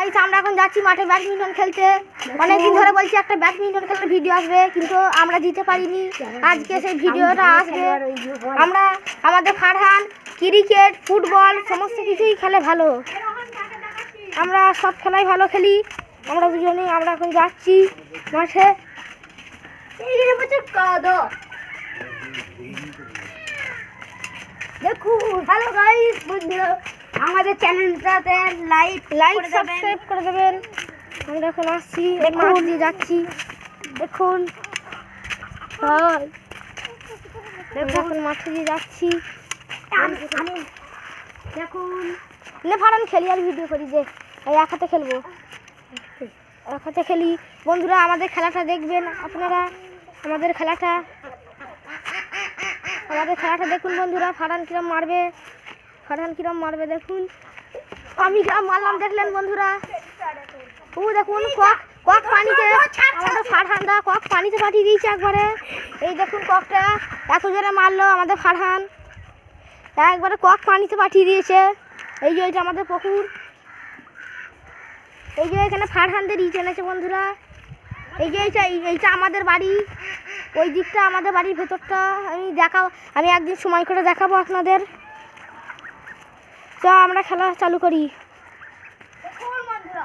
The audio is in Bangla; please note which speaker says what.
Speaker 1: গাইস আমরা এখন যাচ্ছি মাঠে ব্যাডমিন্টন খেলতে। অনেকদিন ধরে বলছি একটা ব্যাডমিন্টন খেলার ভিডিও আসবে, কিন্তু আমরা দিতে পারিনি। আজকে সেই ভিডিওটা আসবে। আমরা আমাদের ফারহান ক্রিকেট, ফুটবল সমস্ত কিছুই খেলে ভালো। আমরা সব খেলাই ভালো খেলি। আমরা দুজনেই আমরা এখন যাচ্ছি মাঠে। দেখুন হ্যালো গাইস, বন্ধুরা আমাদের চ্যানেলটাতে লাইক সাবস্ক্রাইব করে দেবেন। আমরা এখন আসছি, মাঠ দিয়ে যাচ্ছি। দেখুন এখন মাঠে দিয়ে যাচ্ছি। দেখুন ফারান খেলি আর ভিডিও করি যে এক হাতে খেলবো, এক হাতে খেলি। বন্ধুরা আমাদের খেলাটা দেখবেন আপনারা, আমাদের খেলাটা দেখুন বন্ধুরা। ফারহান কিরম মারবে দেখুন। আমি কিরম মারলাম দেখলেন বন্ধুরা। ও দেখুন কক পানিতে, আমাদের ফারহান দা কক পানিতে পাঠিয়ে দিয়েছে একবারে। এই দেখুন ককটা এত জোরে মারলো আমাদের ফারহান, একবারে কক পানিতে পাঠিয়ে দিয়েছে। এই যে এটা আমাদের পুকুর, এই যে এখানে ফারহানদের এনেছে বন্ধুরা। এই যে এইটা আমাদের বাড়ি, ওই দিকটা আমাদের বাড়ির ভেতরটা। আমি একদিন সময় করে দেখাবো আপনাদের। তো আমরা খেলা চালু করি। দেখুন বন্ধুরা